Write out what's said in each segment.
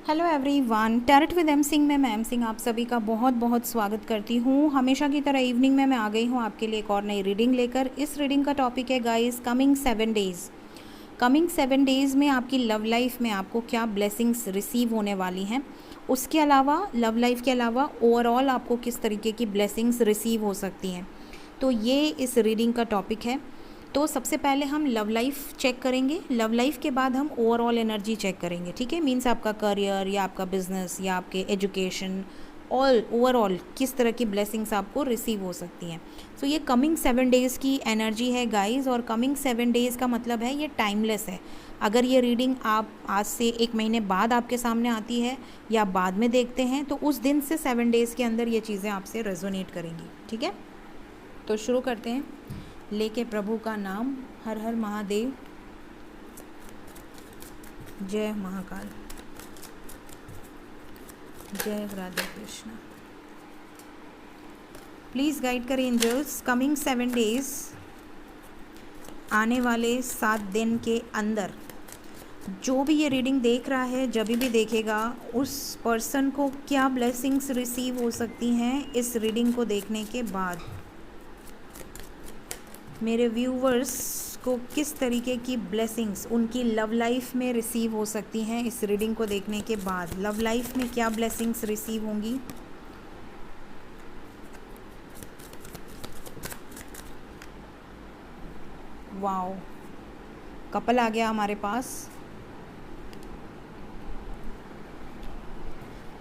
Hello everyone, tarot with M Singh में मैं M Singh आप सभी का बहुत बहुत स्वागत करती हूँ। हमेशा की तरह इवनिंग में मैं आ गई हूँ आपके लिए एक और नई रीडिंग लेकर। इस रीडिंग का टॉपिक है guys coming 7 days. Coming 7 days में आपकी लव लाइफ में आपको क्या ब्लेसिंग्स रिसीव होने वाली हैं, उसके अलावा लव लाइफ के अलावा ओवरऑल आपको किस तरीके की ब्लेसिंग्स रिसीव हो सकती हैं, तो ये इस रीडिंग का टॉपिक है। तो सबसे पहले हम लव लाइफ चेक करेंगे, लव लाइफ के बाद हम ओवरऑल एनर्जी चेक करेंगे। ठीक है, मीन्स आपका करियर या आपका बिजनेस या आपके एजुकेशन ऑल ओवरऑल किस तरह की ब्लेसिंग्स आपको रिसीव हो सकती हैं। सो ये कमिंग 7 डेज़ की एनर्जी है गाइस, और कमिंग 7 डेज़ का मतलब है ये टाइमलेस है। अगर ये रीडिंग आप आज से 1 महीने बाद आपके सामने आती है या बाद में देखते हैं, तो उस दिन से 7 डेज़ के अंदर ये चीज़ें आपसे रेजोनेट करेंगी। ठीक है, तो शुरू करते हैं। लेके प्रभु का नाम, हर हर महादेव, जय महाकाल, जय राधे कृष्ण। प्लीज़ गाइड करें एंजल्स, कमिंग 7 डेज़, आने वाले 7 दिन के अंदर जो भी ये रीडिंग देख रहा है, जब भी देखेगा, उस पर्सन को क्या ब्लेसिंग्स रिसीव हो सकती हैं इस रीडिंग को देखने के बाद। मेरे व्यूवर्स को किस तरीके की ब्लेसिंग्स उनकी लव लाइफ में रिसीव हो सकती हैं इस रीडिंग को देखने के बाद। लव लाइफ में क्या ब्लेसिंग्स रिसीव होंगी। वाओ, कपल आ गया हमारे पास।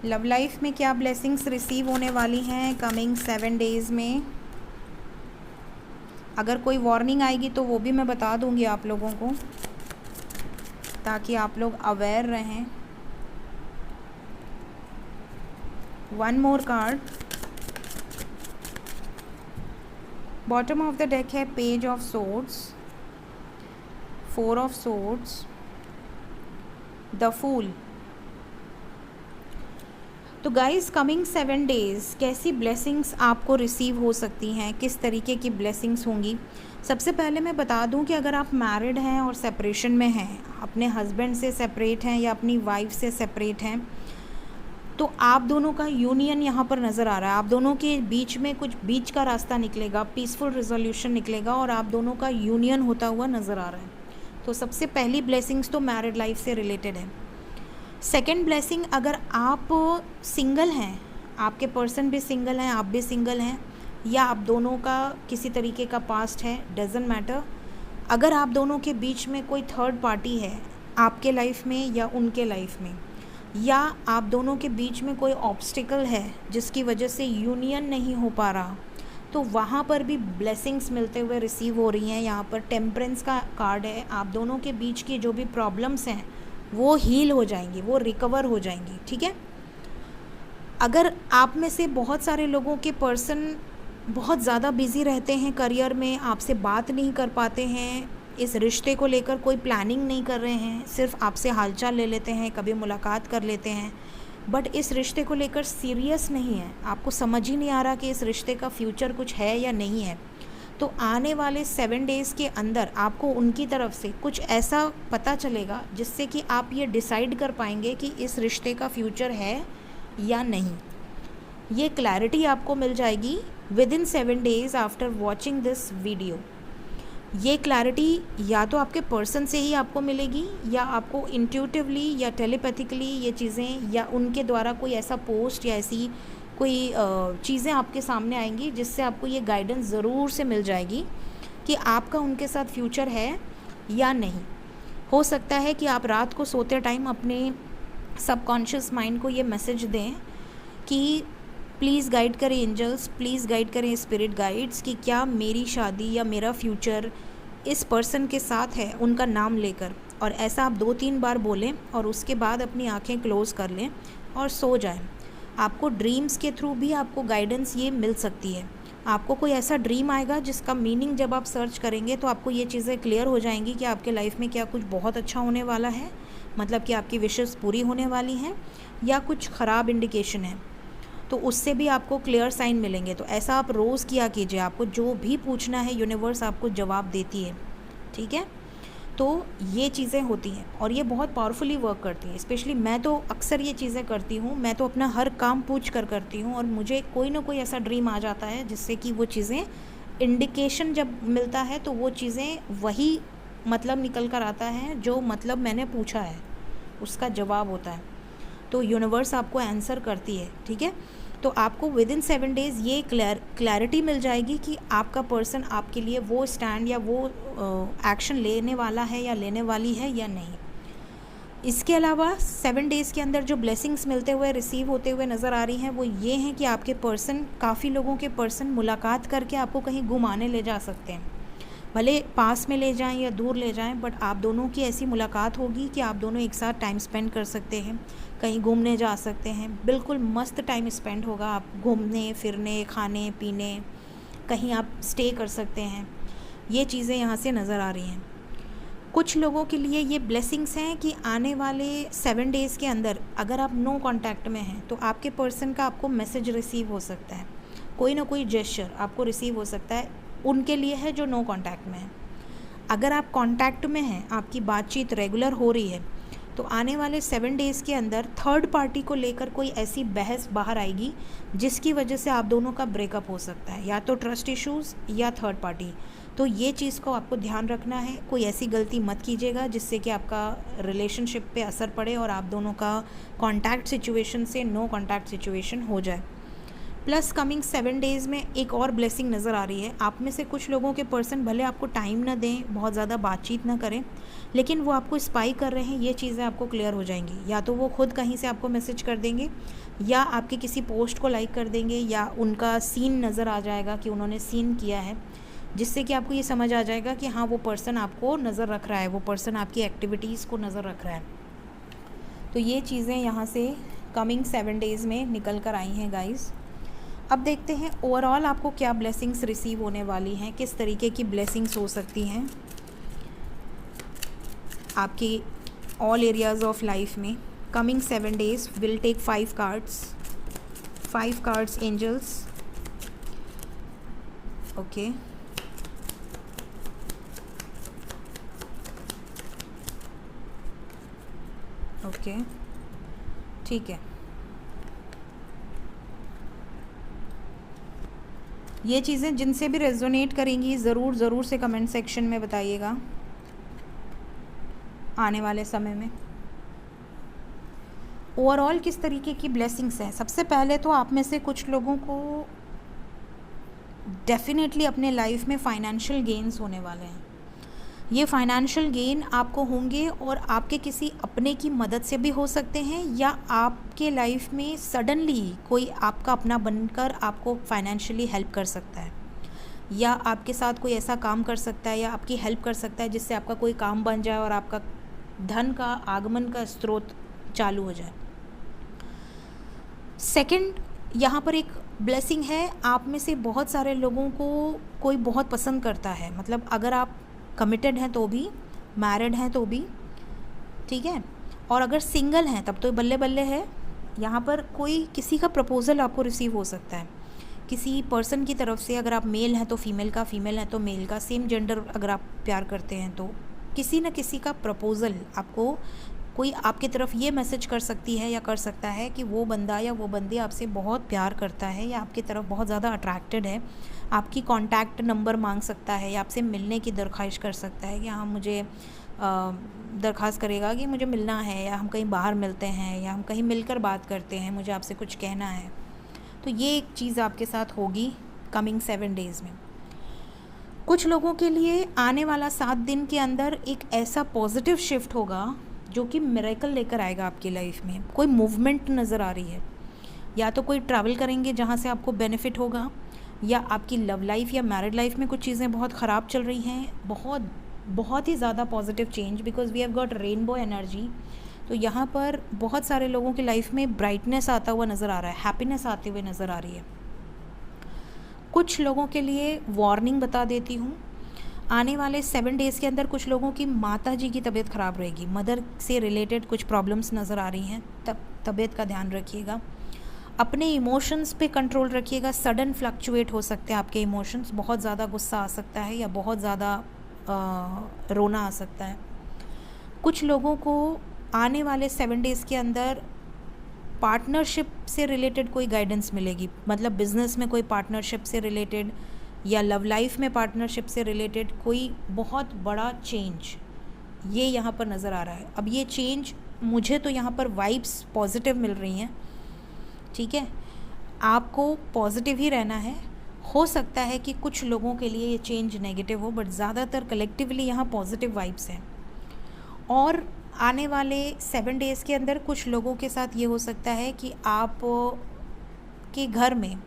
लव लाइफ में क्या ब्लेसिंग्स रिसीव होने वाली हैं कमिंग 7 डेज़ में। अगर कोई वार्निंग आएगी तो वो भी मैं बता दूंगी आप लोगों को, ताकि आप लोग अवेयर रहें। One more card, bottom of the deck है page of swords, 4 of swords, the fool. तो गाइस कमिंग 7 डेज़ कैसी ब्लेसिंग्स आपको रिसीव हो सकती हैं, किस तरीके की ब्लेसिंग्स होंगी। सबसे पहले मैं बता दूं कि अगर आप मैरिड हैं और सेपरेशन में हैं, अपने हस्बैंड से सेपरेट हैं या अपनी वाइफ से सेपरेट हैं, तो आप दोनों का यूनियन यहाँ पर नज़र आ रहा है। आप दोनों के बीच में कुछ बीच का रास्ता निकलेगा, पीसफुल रिजोल्यूशन निकलेगा और आप दोनों का यूनियन होता हुआ नज़र आ रहा है। तो सबसे पहली ब्लेसिंग्स तो मैरिड लाइफ से रिलेटेड है। सेकेंड ब्लेसिंग, अगर आप सिंगल हैं, आपके पर्सन भी सिंगल हैं, आप भी सिंगल हैं, या आप दोनों का किसी तरीके का पास्ट है, डजेंट मैटर। अगर आप दोनों के बीच में कोई थर्ड पार्टी है आपके लाइफ में या उनके लाइफ में, या आप दोनों के बीच में कोई ऑब्स्टिकल है जिसकी वजह से यूनियन नहीं हो पा रहा, तो वहाँ पर भी ब्लेसिंग्स मिलते हुए रिसीव हो रही हैं। यहाँ पर टेम्परेंस का कार्ड है। आप दोनों के बीच की जो भी प्रॉब्लम्स हैं वो हील हो जाएंगी, वो रिकवर हो जाएंगी। ठीक है, अगर आप में से बहुत सारे लोगों के पर्सन बहुत ज़्यादा बिजी रहते हैं करियर में, आपसे बात नहीं कर पाते हैं, इस रिश्ते को लेकर कोई प्लानिंग नहीं कर रहे हैं, सिर्फ आपसे हालचाल ले लेते हैं, कभी मुलाकात कर लेते हैं, बट इस रिश्ते को लेकर सीरियस नहीं है, आपको समझ ही नहीं आ रहा कि इस रिश्ते का फ्यूचर कुछ है या नहीं है, तो आने वाले 7 डेज़ के अंदर आपको उनकी तरफ से कुछ ऐसा पता चलेगा जिससे कि आप ये डिसाइड कर पाएंगे कि इस रिश्ते का फ्यूचर है या नहीं। ये क्लैरिटी आपको मिल जाएगी with in 7 days after watching this video. ये क्लैरिटी या तो आपके पर्सन से ही आपको मिलेगी, या आपको इंट्यूटिवली या टेलीपैथिकली ये चीज़ें, या उनके द्वारा कोई ऐसा पोस्ट या ऐसी कोई चीज़ें आपके सामने आएंगी जिससे आपको ये गाइडेंस ज़रूर से मिल जाएगी कि आपका उनके साथ फ्यूचर है या नहीं। हो सकता है कि आप रात को सोते टाइम अपने सबकॉन्शियस माइंड को ये मैसेज दें कि प्लीज़ गाइड करें एंजल्स, प्लीज़ गाइड करें स्पिरिट गाइड्स, कि क्या मेरी शादी या मेरा फ्यूचर इस पर्सन के साथ है, उनका नाम लेकर। और ऐसा आप 2-3 बार बोलें और उसके बाद अपनी आँखें क्लोज़ कर लें और सो जाएं। आपको ड्रीम्स के थ्रू भी आपको गाइडेंस ये मिल सकती है। आपको कोई ऐसा ड्रीम आएगा जिसका मीनिंग जब आप सर्च करेंगे तो आपको ये चीज़ें क्लियर हो जाएंगी कि आपके लाइफ में क्या कुछ बहुत अच्छा होने वाला है, मतलब कि आपकी विशेस पूरी होने वाली हैं, या कुछ ख़राब इंडिकेशन है, तो उससे भी आपको क्लियर साइन मिलेंगे। तो ऐसा आप रोज़ किया कीजिए, आपको जो भी पूछना है यूनिवर्स आपको जवाब देती है। ठीक है, तो ये चीज़ें होती हैं और ये बहुत पावरफुली वर्क करती हैं। स्पेशली मैं तो अक्सर ये चीज़ें करती हूँ, मैं तो अपना हर काम पूछ कर करती हूँ और मुझे कोई ना कोई ऐसा ड्रीम आ जाता है जिससे कि वो चीज़ें इंडिकेशन जब मिलता है तो वो चीज़ें वही मतलब निकल कर आता है जो मतलब मैंने पूछा है, उसका जवाब होता है। तो यूनिवर्स आपको आंसर करती है, ठीक है। तो आपको विद इन 7 डेज़ ये क्लैरिटी मिल जाएगी कि आपका पर्सन आपके लिए वो स्टैंड या वो एक्शन लेने वाला है या लेने वाली है या नहीं। इसके अलावा 7 डेज़ के अंदर जो ब्लेसिंग्स मिलते हुए रिसीव होते हुए नज़र आ रही हैं वो ये हैं कि आपके पर्सन, काफ़ी लोगों के पर्सन मुलाकात करके आपको कहीं घुमाने ले जा सकते हैं, भले पास में ले जाएं या दूर ले जाएं, बट आप दोनों की ऐसी मुलाकात होगी कि आप दोनों एक साथ टाइम स्पेंड कर सकते हैं, कहीं घूमने जा सकते हैं, बिल्कुल मस्त टाइम स्पेंड होगा। आप घूमने फिरने, खाने पीने, कहीं आप स्टे कर सकते हैं। ये चीज़ें यहाँ से नज़र आ रही हैं। कुछ लोगों के लिए ये ब्लेसिंग्स हैं कि आने वाले 7 डेज़ के अंदर अगर आप नो कांटेक्ट में हैं तो आपके पर्सन का आपको मैसेज रिसीव हो सकता है, कोई ना कोई जेस्चर आपको रिसीव हो सकता है। उनके लिए है जो नो कांटेक्ट में है। अगर आप कांटेक्ट में हैं, आपकी बातचीत रेगुलर हो रही है, तो आने वाले 7 डेज़ के अंदर थर्ड पार्टी को लेकर कोई ऐसी बहस बाहर आएगी जिसकी वजह से आप दोनों का ब्रेकअप हो सकता है, या तो ट्रस्ट इश्यूज़ या थर्ड पार्टी। तो ये चीज़ को आपको ध्यान रखना है, कोई ऐसी गलती मत कीजिएगा जिससे कि आपका रिलेशनशिप पे असर पड़े और आप दोनों का कॉन्टैक्ट सिचुएशन से नो कॉन्टैक्ट सिचुएशन हो जाए। प्लस कमिंग 7 डेज़ में एक और ब्लेसिंग नज़र आ रही है। आप में से कुछ लोगों के पर्सन भले आपको टाइम ना दें, बहुत ज़्यादा बातचीत ना करें, लेकिन वो आपको स्पाई कर रहे हैं, ये चीज़ें आपको क्लियर हो जाएंगी। या तो वो खुद कहीं से आपको मैसेज कर देंगे, या आपके किसी पोस्ट को लाइक कर देंगे, या उनका सीन नज़र आ जाएगा कि उन्होंने सीन किया है, जिससे कि आपको ये समझ आ जाएगा कि हाँ वो पर्सन आपको नज़र रख रहा है, वो पर्सन आपकी एक्टिविटीज़ को नज़र रख रहा है। तो ये चीज़ें यहाँ से कमिंग 7 डेज़ में निकल कर आई हैं गाइज़। अब देखते हैं ओवरऑल आपको क्या ब्लेसिंग्स रिसीव होने वाली हैं, किस तरीके की ब्लेसिंग्स हो सकती हैं आपकी ऑल एरियाज़ ऑफ लाइफ में। Coming 7 days will take 5 cards angels. Okay, okay, ठीक है। ये चीज़ें जिनसे भी रेजोनेट करेंगी ज़रूर से कमेंट सेक्शन में बताइएगा आने वाले समय में ओवरऑल किस तरीके की ब्लेसिंग्स हैं। सबसे पहले तो आप में से कुछ लोगों को डेफिनेटली अपने लाइफ में फाइनेंशियल गेन्स होने वाले हैं। ये फाइनेंशियल गेन आपको होंगे और आपके किसी अपने की मदद से भी हो सकते हैं, या आपके लाइफ में सडनली कोई आपका अपना बनकर आपको फाइनेंशियली हेल्प कर सकता है, या आपके साथ कोई ऐसा काम कर सकता है या आपकी हेल्प कर सकता है जिससे आपका कोई काम बन जाए और आपका धन का आगमन का स्रोत चालू हो जाए। सेकंड, यहाँ पर एक ब्लेसिंग है, आप में से बहुत सारे लोगों को कोई बहुत पसंद करता है, मतलब अगर आप कमिटेड हैं तो भी, मैरिड हैं तो भी, ठीक है, और अगर सिंगल हैं तब तो बल्ले बल्ले है। यहाँ पर कोई किसी का प्रपोज़ल आपको रिसीव हो सकता है किसी पर्सन की तरफ से। अगर आप मेल हैं तो फीमेल का, फीमेल हैं तो मेल का, सेम जेंडर अगर आप प्यार करते हैं तो किसी न किसी का प्रपोज़ल आपको कोई आपकी तरफ ये मैसेज कर सकती है या कर सकता है कि वो बंदा या वो बंदी आपसे बहुत प्यार करता है या आपकी तरफ बहुत ज़्यादा अट्रैक्टेड है, आपकी कांटेक्ट नंबर मांग सकता है या आपसे मिलने की दरख्वास्त कर सकता है कि हाँ मुझे दरख्वास्त करेगा कि मुझे मिलना है, या हम कहीं बाहर मिलते हैं, या हम कहीं मिलकर बात करते हैं, मुझे आपसे कुछ कहना है। तो ये एक चीज़ आपके साथ होगी कमिंग 7 डेज़ में। कुछ लोगों के लिए आने वाला 7 दिन के अंदर एक ऐसा पॉजिटिव शिफ्ट होगा जो कि मिरेकल लेकर आएगा आपकी लाइफ में। कोई मूवमेंट नज़र आ रही है, या तो कोई ट्रैवल करेंगे जहाँ से आपको बेनिफिट होगा, या आपकी लव लाइफ या मैरिड लाइफ में कुछ चीज़ें बहुत ख़राब चल रही हैं, बहुत ही ज़्यादा positive change, because we have got rainbow energy. तो यहाँ पर बहुत सारे लोगों की लाइफ में ब्राइटनेस आता हुआ नज़र आ रहा है, हैप्पीनेस आते हुए नज़र आ रही है। कुछ लोगों के लिए वार्निंग बता देती हूँ, आने वाले 7 डेज़ के अंदर कुछ लोगों की माता जी की तबीयत ख़राब रहेगी, मदर से रिलेटेड कुछ प्रॉब्लम्स नज़र आ रही हैं, तबीयत का ध्यान रखिएगा। अपने इमोशंस पे कंट्रोल रखिएगा, सडन फ्लक्चुएट हो सकते हैं आपके इमोशंस, बहुत ज़्यादा गुस्सा आ सकता है या बहुत ज़्यादा रोना आ सकता है। कुछ लोगों को आने वाले 7 डेज़ के अंदर पार्टनरशिप से रिलेटेड कोई गाइडेंस मिलेगी, मतलब बिज़नेस में कोई पार्टनरशिप से रिलेटेड या लव लाइफ में पार्टनरशिप से रिलेटेड कोई बहुत बड़ा चेंज ये यहाँ पर नज़र आ रहा है। अब ये चेंज मुझे तो यहाँ पर वाइब्स पॉजिटिव मिल रही हैं, ठीक है। आपको पॉजिटिव ही रहना है। हो सकता है कि कुछ लोगों के लिए ये चेंज नेगेटिव हो, बट ज़्यादातर कलेक्टिवली यहाँ पॉजिटिव वाइब्स हैं। और आने वाले 7 डेज़ के अंदर कुछ लोगों के साथ ये हो सकता है कि आप के घर में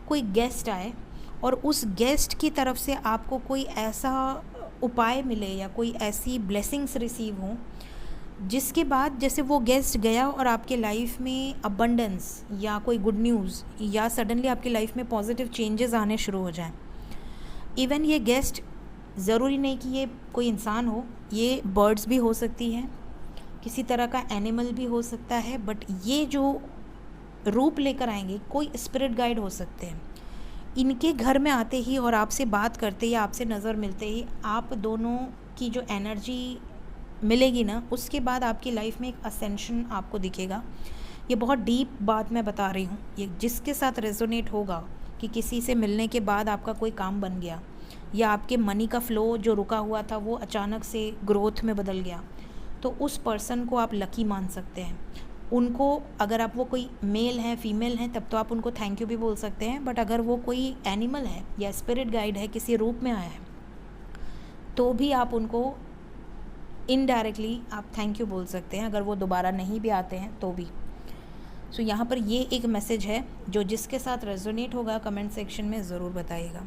कोई गेस्ट आए और उस गेस्ट की तरफ से आपको कोई ऐसा उपाय मिले या कोई ऐसी ब्लेसिंग्स रिसीव हों जिसके बाद जैसे वो गेस्ट गया और आपके लाइफ में अबंडेंस या कोई गुड न्यूज़ या सडनली आपकी लाइफ में पॉजिटिव चेंजेस आने शुरू हो जाएं। इवन ये गेस्ट ज़रूरी नहीं कि ये कोई इंसान हो, ये बर्ड्स भी हो सकती हैं, किसी तरह का एनिमल भी हो सकता है, बट ये जो रूप लेकर आएंगे कोई स्पिरिट गाइड हो सकते हैं। इनके घर में आते ही और आपसे बात करते या आपसे नज़र मिलते ही आप दोनों की जो एनर्जी मिलेगी ना, उसके बाद आपकी लाइफ में एक असेंशन आपको दिखेगा। ये बहुत डीप बात मैं बता रही हूँ, ये जिसके साथ रेजोनेट होगा कि किसी से मिलने के बाद आपका कोई काम बन गया या आपके मनी का फ़्लो जो रुका हुआ था वो अचानक से ग्रोथ में बदल गया, तो उस पर्सन को आप लकी मान सकते हैं। उनको अगर आप वो कोई मेल हैं फीमेल हैं तब तो आप उनको थैंक यू भी बोल सकते हैं, बट अगर वो कोई एनिमल है या स्पिरिट गाइड है किसी रूप में आया है तो भी आप उनको इनडायरेक्टली आप थैंक यू बोल सकते हैं, अगर वो दोबारा नहीं भी आते हैं तो भी। सो यहाँ पर ये एक मैसेज है जो जिसके साथ रेजोनेट होगा कमेंट सेक्शन में ज़रूर बताइएगा।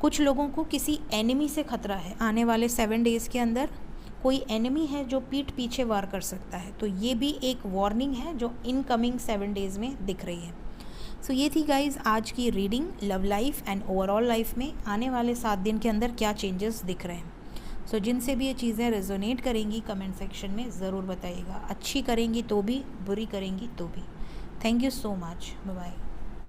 कुछ लोगों को किसी एनिमी से खतरा है, आने वाले 7 डेज़ के अंदर कोई एनिमी है जो पीठ पीछे वार कर सकता है, तो ये भी एक वार्निंग है जो इनकमिंग 7 डेज़ में दिख रही है। सो ये थी गाइज़ आज की reading, love life and overall life में आने वाले 7 दिन के अंदर क्या चेंजेस दिख रहे हैं। सो जिनसे भी ये चीज़ें रेजोनेट करेंगी कमेंट सेक्शन में ज़रूर बताइएगा। अच्छी करेंगी तो भी, बुरी करेंगी तो भी। Thank you so much, bye bye.